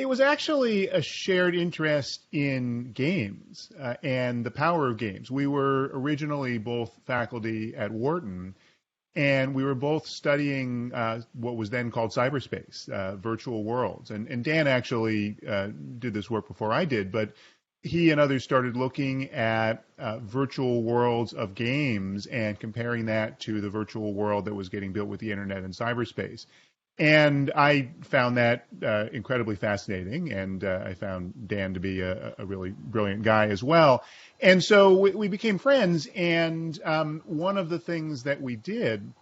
It was actually a shared interest in games and the power of games. We were originally both faculty at Wharton, and we were both studying what was then called cyberspace, virtual worlds. And Dan actually did this work before I did, but he and others started looking at virtual worlds of games and comparing that to the virtual world that was getting built with the internet and cyberspace. And I found that incredibly fascinating, and I found Dan to be a really brilliant guy as well. And so we became friends, and one of the things that we did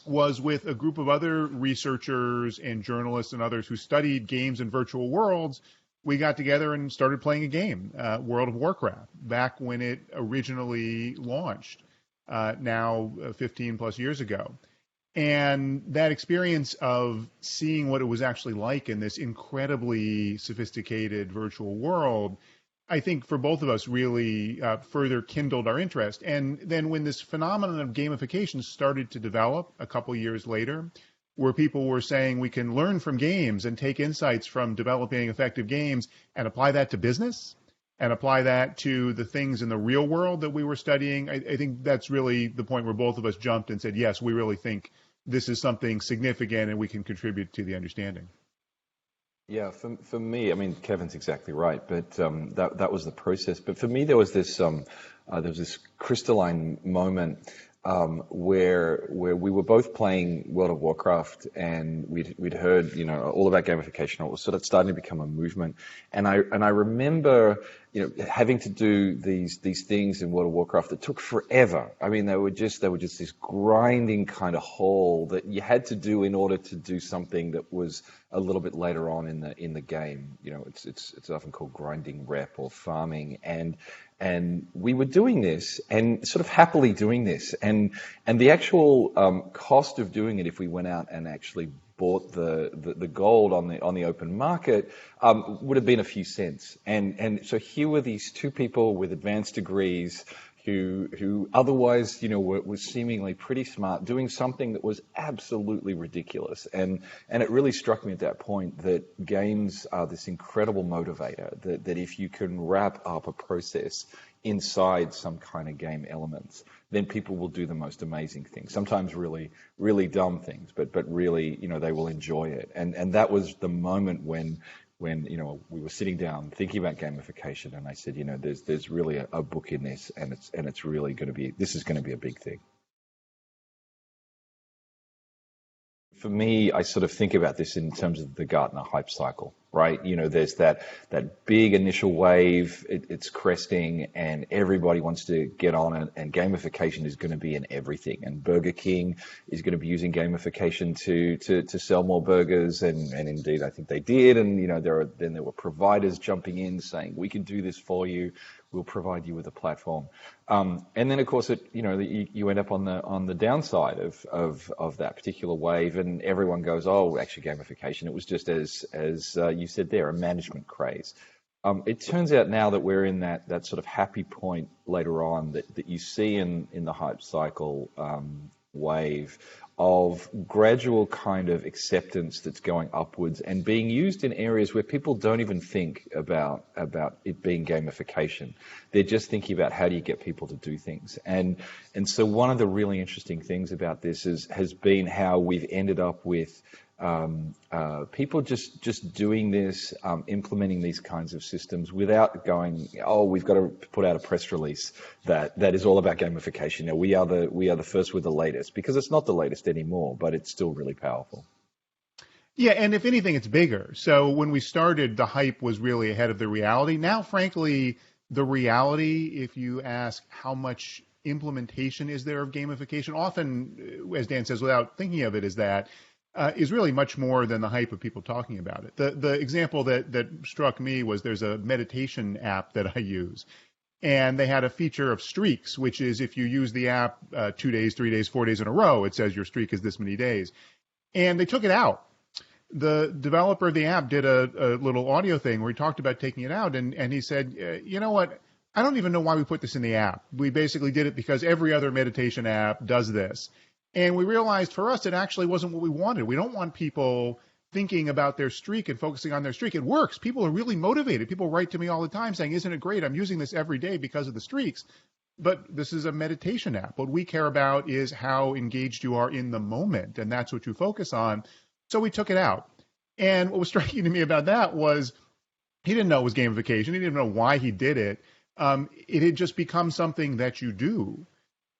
was with a group of other researchers and journalists and others who studied games and virtual worlds, we got together and started playing a game, World of Warcraft, back when it originally launched, now 15 plus years ago. And that experience of seeing what it was actually like in this incredibly sophisticated virtual world, I think for both of us really further kindled our interest. And then when this phenomenon of gamification started to develop a couple years later, where people were saying we can learn from games and take insights from developing effective games and apply that to business and apply that to the things in the real world that we were studying, I think that's really the point where both of us jumped and said, yes, we really think this is something significant and we can contribute to the understanding. Yeah, for me, I mean, Kevin's exactly right, but that was the process. But for me, there was this crystalline moment where we were both playing World of Warcraft, and we'd heard all about gamification. It was sort of starting to become a movement, and I remember having to do these things in World of Warcraft that took forever. I mean, they were just this grinding kind of haul that you had to do in order to do something that was a little bit later on in the game. It's often called grinding rep or farming, and we were doing this and sort of happily doing this, and the actual cost of doing it, if we went out and actually bought the gold on the open market, would have been a few cents. And so here were these two people with advanced degrees who otherwise, were seemingly pretty smart, doing something that was absolutely ridiculous. And it really struck me at that point that games are this incredible motivator, that if you can wrap up a process inside some kind of game elements, then people will do the most amazing things. Sometimes really, really dumb things, but really, they will enjoy it. And that was the moment when we were sitting down thinking about gamification, and I said, there's really a book in this, and it's really going to be, this is going to be a big thing. For me, I sort of think about this in terms of the Gartner hype cycle, right? There's that big initial wave, it's cresting, and everybody wants to get on it, and gamification is going to be in everything. And Burger King is going to be using gamification to sell more burgers, and indeed I think they did. And there were providers jumping in saying, we can do this for you. We'll provide you with a platform, and then of course you end up on the downside of that particular wave, and everyone goes, oh, actually gamification, it was just as you said there, a management craze. It turns out now that we're in that sort of happy point later on that you see in the hype cycle wave of gradual kind of acceptance that's going upwards and being used in areas where people don't even think about it being gamification. They're just thinking about how do you get people to do things. And so one of the really interesting things about this has been how we've ended up with people just doing this, implementing these kinds of systems without going, oh, we've got to put out a press release that is all about gamification. Now, we are the first with the latest, because it's not the latest anymore, but it's still really powerful. Yeah, and if anything, it's bigger. So when we started, the hype was really ahead of the reality. Now, frankly, the reality, if you ask how much implementation is there of gamification, often, as Dan says, without thinking of it, is really much more than the hype of people talking about it. The example that struck me was there's a meditation app that I use, and they had a feature of streaks, which is if you use the app 2 days, 3 days, 4 days in a row, it says your streak is this many days. And they took it out. The developer of the app did a little audio thing where he talked about taking it out, and he said, you know what? I don't even know why we put this in the app. We basically did it because every other meditation app does this. And we realized for us, it actually wasn't what we wanted. We don't want people thinking about their streak and focusing on their streak. It works. People are really motivated. People write to me all the time saying, isn't it great? I'm using this every day because of the streaks. But this is a meditation app. What we care about is how engaged you are in the moment, and that's what you focus on. So we took it out. And what was striking to me about that was he didn't know it was gamification. He didn't know why he did it. It had just become something that you do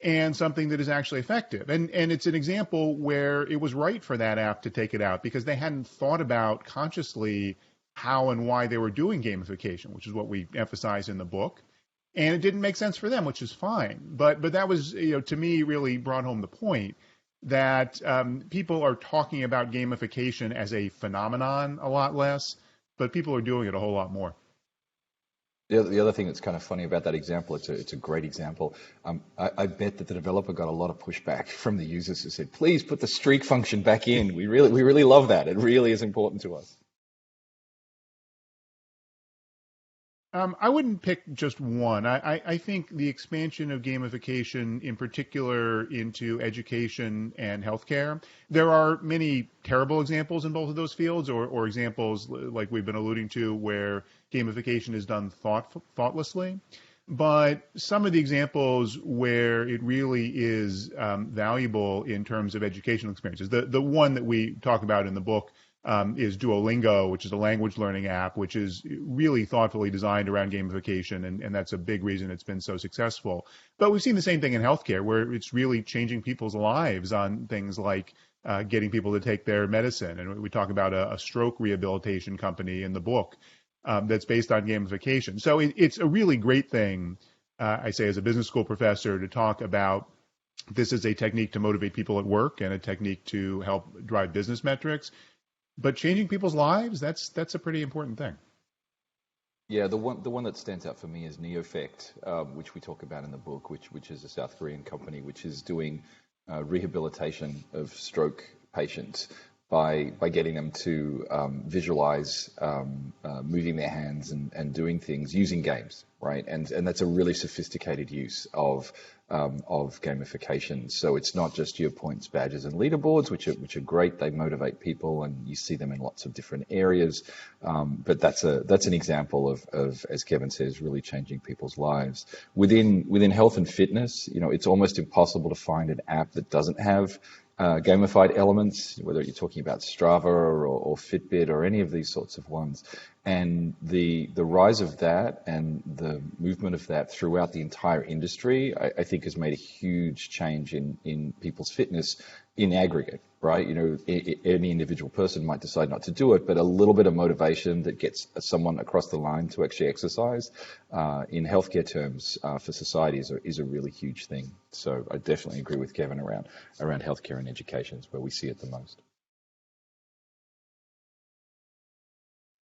and something that is actually effective. And it's an example where it was right for that app to take it out because they hadn't thought about consciously how and why they were doing gamification, which is what we emphasize in the book. And it didn't make sense for them, which is fine. But that was, to me, really brought home the point that people are talking about gamification as a phenomenon a lot less, but people are doing it a whole lot more. The other thing that's kind of funny about that example, it's a great example. I bet that the developer got a lot of pushback from the users who said, please put the streak function back in. We really love that. It really is important to us. I wouldn't pick just one. I think the expansion of gamification, in particular into education and healthcare, there are many terrible examples in both of those fields, or examples like we've been alluding to where gamification is done thoughtlessly. But some of the examples where it really is valuable in terms of educational experiences, the one that we talk about in the book is Duolingo, which is a language learning app, which is really thoughtfully designed around gamification, and that's a big reason it's been so successful. But we've seen the same thing in healthcare, where it's really changing people's lives on things like getting people to take their medicine. And we talk about a stroke rehabilitation company in the book that's based on gamification. So it's a really great thing, I say, as a business school professor, to talk about this as a technique to motivate people at work and a technique to help drive business metrics. But changing people's lives, that's a pretty important thing. Yeah, the one that stands out for me is Neofect, which we talk about in the book, which is a South Korean company which is doing rehabilitation of stroke patients by getting them to visualize moving their hands and doing things using games, right? And that's a really sophisticated use of gamification. So it's not just your points, badges, and leaderboards, which are great. They motivate people, and you see them in lots of different areas. But that's an example of, as Kevin says, really changing people's lives. Within health and fitness, it's almost impossible to find an app that doesn't have gamified elements, whether you're talking about Strava or Fitbit or any of these sorts of ones. And the rise of that and the movement of that throughout the entire industry, I think has made a huge change in people's fitness in aggregate, right? Any individual person might decide not to do it, but a little bit of motivation that gets someone across the line to actually exercise in healthcare terms for society is a really huge thing. So I definitely agree with Kevin around healthcare and education is where we see it the most.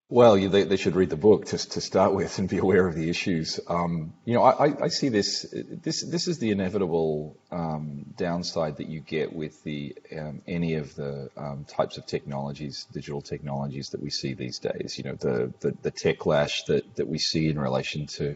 Well, they should read the book to start with and be aware of the issues. I see this is the inevitable downside that you get with any of the types of technologies, digital technologies that we see these days. The techlash that we see in relation to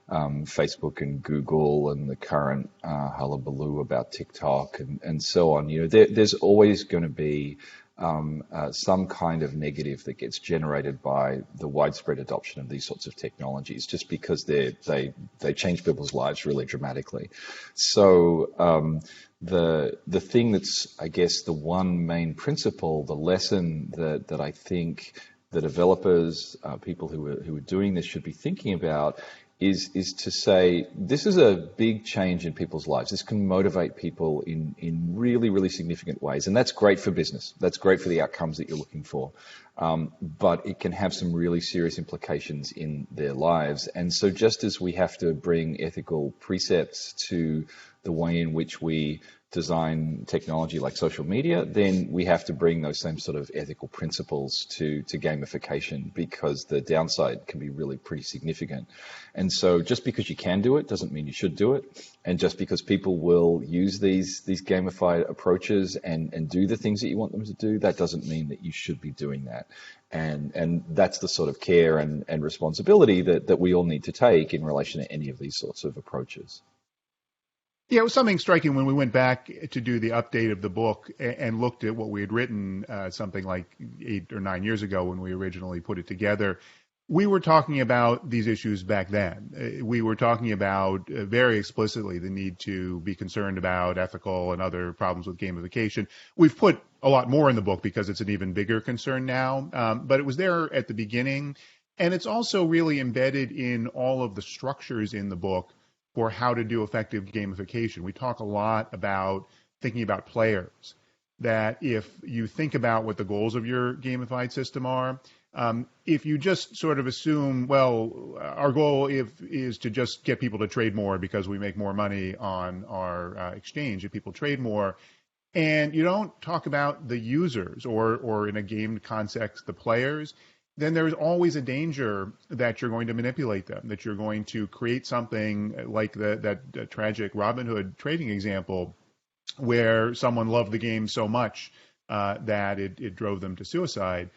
Facebook and Google and the current hullabaloo about TikTok and so on. There's always going to be some kind of negative that gets generated by the widespread adoption of these sorts of technologies, just because they change people's lives really dramatically. So the thing that's, I guess, the one main principle, the lesson that I think the developers, people who are doing this should be thinking about is to say, this is a big change in people's lives. This can motivate people in really, really significant ways. And that's great for business. That's great for the outcomes that you're looking for. But it can have some really serious implications in their lives. And so just as we have to bring ethical precepts to the way in which we design technology like social media, then we have to bring those same sort of ethical principles to gamification, because the downside can be really pretty significant. And so just because you can do it doesn't mean you should do it. And just because people will use these gamified approaches and do the things that you want them to do, that doesn't mean that you should be doing that. And that's the sort of care and responsibility that we all need to take in relation to any of these sorts of approaches. Yeah, it was something striking when we went back to do the update of the book and looked at what we had written something like 8 or 9 years ago when we originally put it together. We were talking about these issues back then. We were talking about very explicitly the need to be concerned about ethical and other problems with gamification. We've put a lot more in the book because it's an even bigger concern now, but it was there at the beginning. And it's also really embedded in all of the structures in the book for how to do effective gamification. We talk a lot about thinking about players, that if you think about what the goals of your gamified system are, if you just sort of assume, well, our goal is to just get people to trade more because we make more money on our exchange if people trade more, and you don't talk about the users or in a game context, the players, then there's always a danger that you're going to manipulate them, that you're going to create something like that tragic Robinhood trading example where someone loved the game so much that it drove them to suicide.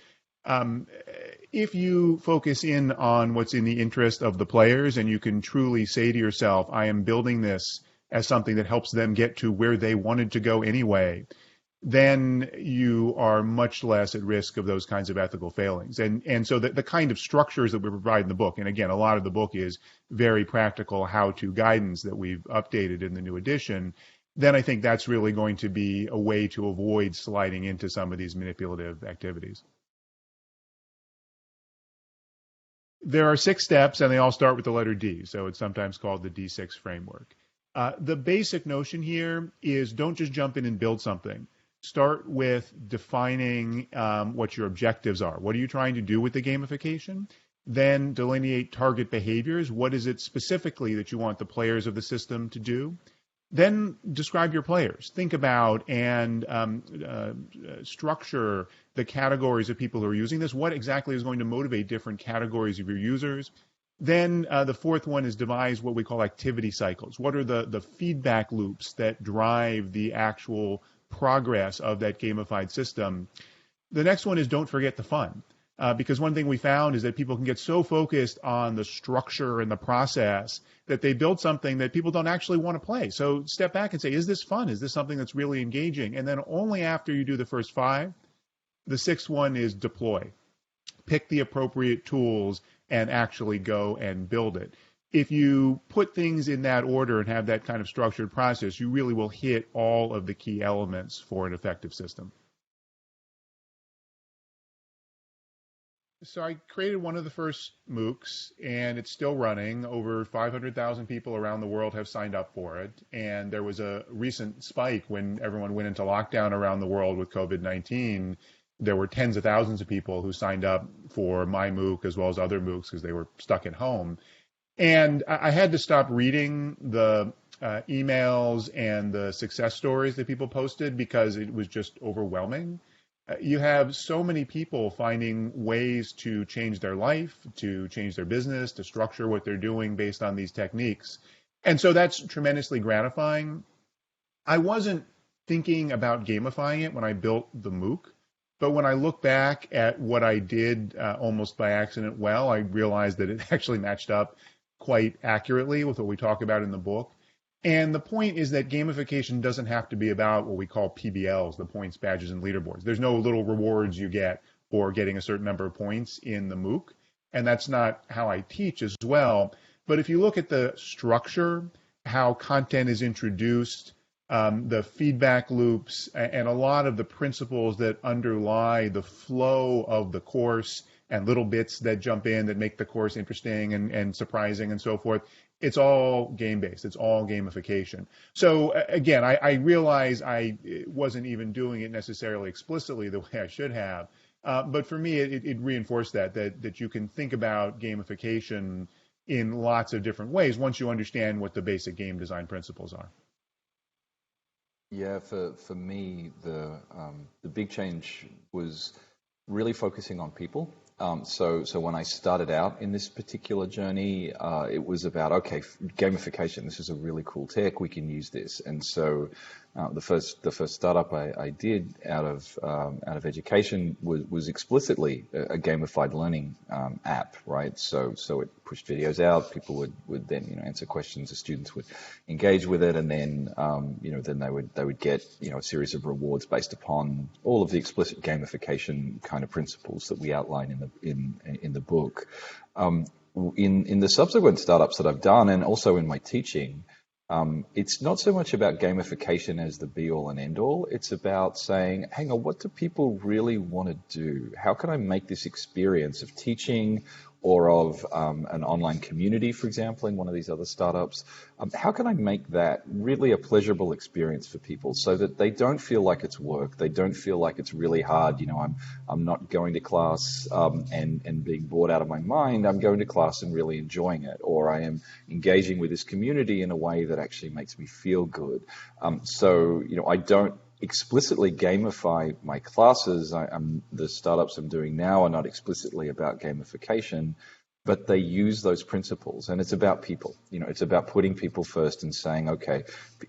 If you focus in on what's in the interest of the players and you can truly say to yourself, I am building this as something that helps them get to where they wanted to go anyway, then you are much less at risk of those kinds of ethical failings. And so the kind of structures that we provide in the book, and again, a lot of the book is very practical how-to guidance that we've updated in the new edition, then I think that's really going to be a way to avoid sliding into some of these manipulative activities. There are 6 steps, and they all start with the letter D, so it's sometimes called the D6 framework. The basic notion here is don't just jump in and build something. Start with defining what your objectives are. What are you trying to do with the gamification? Then delineate target behaviors. What is it specifically that you want the players of the system to do? Then describe your players. Think about and structure the categories of people who are using this. What exactly is going to motivate different categories of your users? Then the fourth one is devise what we call activity cycles. What are the feedback loops that drive the actual progress of that gamified system? The next one is don't forget the fun. Because one thing we found is that people can get so focused on the structure and the process that they build something that people don't actually want to play. So step back and say, is this fun? Is this something that's really engaging? And then only after you do the first 5, the 6th one is deploy. Pick the appropriate tools and actually go and build it. If you put things in that order and have that kind of structured process, you really will hit all of the key elements for an effective system. So I created one of the first MOOCs, and it's still running. Over 500,000 people around the world have signed up for it. And there was a recent spike when everyone went into lockdown around the world with COVID-19. There were tens of thousands of people who signed up for my MOOC as well as other MOOCs because they were stuck at home. And I had to stop reading the emails and the success stories that people posted because it was just overwhelming. You have so many people finding ways to change their life, to change their business, to structure what they're doing based on these techniques. And so that's tremendously gratifying. I wasn't thinking about gamifying it when I built the MOOC, but when I look back at what I did almost by accident I realized that it actually matched up quite accurately with what we talk about in the book. And the point is that gamification doesn't have to be about what we call PBLs, the points, badges, and leaderboards. There's no little rewards you get for getting a certain number of points in the MOOC, and that's not how I teach as well. But if you look at the structure, how content is introduced, the feedback loops, and a lot of the principles that underlie the flow of the course and little bits that jump in that make the course interesting and surprising and so forth, it's all game-based. It's all gamification. So again, I realize I wasn't even doing it necessarily explicitly the way I should have. But for me, it reinforced that you can think about gamification in lots of different ways once you understand what the basic game design principles are. Yeah, for me, the big change was really focusing on people. So when I started out in this particular journey, it was about, okay, gamification, this is a really cool tech, we can use this. And so The first startup I did out of education was explicitly a gamified learning app, right? So it pushed videos out. People would then answer questions. The students would engage with it, and then then they would get a series of rewards based upon all of the explicit gamification kind of principles that we outline in the book. In the subsequent startups that I've done, and also in my teaching, it's not so much about gamification as the be-all and end-all. It's about saying, hang on, what do people really want to do? How can I make this experience of teaching or of an online community, for example, in one of these other startups, how can I make that really a pleasurable experience for people so that they don't feel like it's work, they don't feel like it's really hard, I'm not going to class and being bored out of my mind, I'm going to class and really enjoying it, or I am engaging with this community in a way that actually makes me feel good. I don't explicitly gamify my classes. The startups I'm doing now are not explicitly about gamification, but they use those principles, and it's about people. It's about putting people first and saying, okay,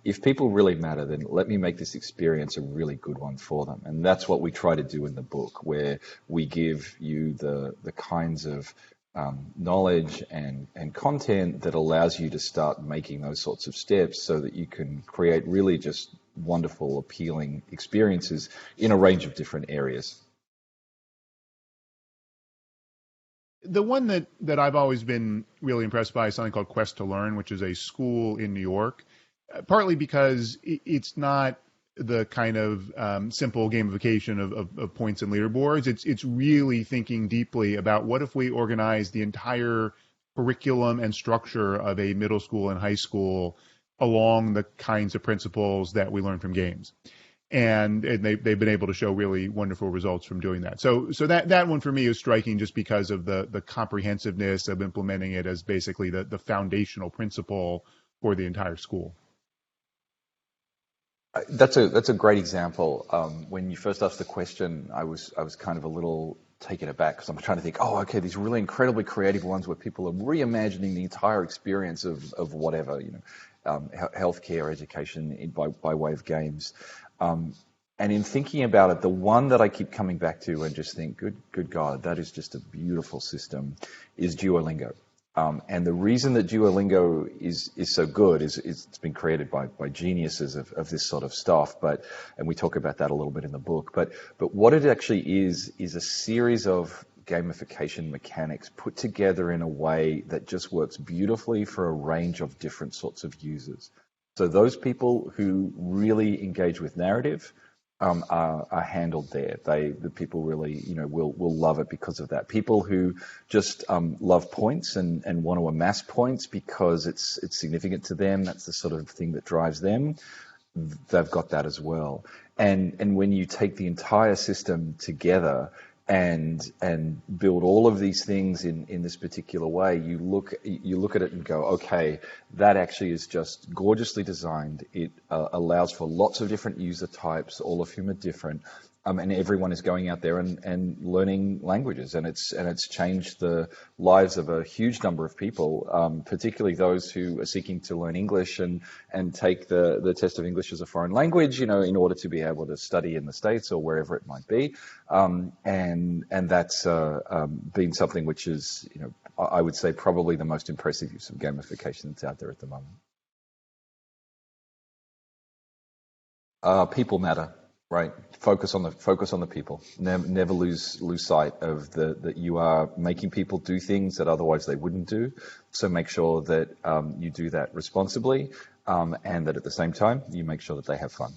if people really matter, then let me make this experience a really good one for them. And that's what we try to do in the book, where we give you the kinds of knowledge and content that allows you to start making those sorts of steps so that you can create really just wonderful, appealing experiences in a range of different areas. The one that I've always been really impressed by is something called Quest to Learn, which is a school in New York, partly because it's not the kind of simple gamification of points and leaderboards. It's really thinking deeply about what if we organize the entire curriculum and structure of a middle school and high school along the kinds of principles that we learn from games. And they've been able to show really wonderful results from doing that. So that one for me is striking just because of the comprehensiveness of implementing it as basically the foundational principle for the entire school. That's a great example. When you first asked the question, I was kind of a little taken aback because I'm trying to think, these really incredibly creative ones where people are reimagining the entire experience of whatever, healthcare, education by way of games. And in thinking about it, the one that I keep coming back to and just think, good God, that is just a beautiful system, is Duolingo. And the reason that Duolingo is so good is it's been created by geniuses of this sort of stuff, and we talk about that a little bit in the book. But what it actually is a series of gamification mechanics put together in a way that just works beautifully for a range of different sorts of users. So those people who really engage with narrative are handled there. The people really, will love it because of that. People who just love points and want to amass points because it's significant to them, that's the sort of thing that drives them, they've got that as well. And when you take the entire system together and build all of these things in this particular way, you look at it and go, okay, that actually is just gorgeously designed. It allows for lots of different user types, all of whom are different, and everyone is going out there and learning languages, and it's changed the lives of a huge number of people, particularly those who are seeking to learn English and take the test of English as a foreign language, in order to be able to study in the States or wherever it might be, and that's been something which is, I would say, probably the most impressive use of gamification that's out there at the moment. People matter. Right. Focus on the people. Never lose sight of that you are making people do things that otherwise they wouldn't do. So make sure that you do that responsibly, and that at the same time you make sure that they have fun.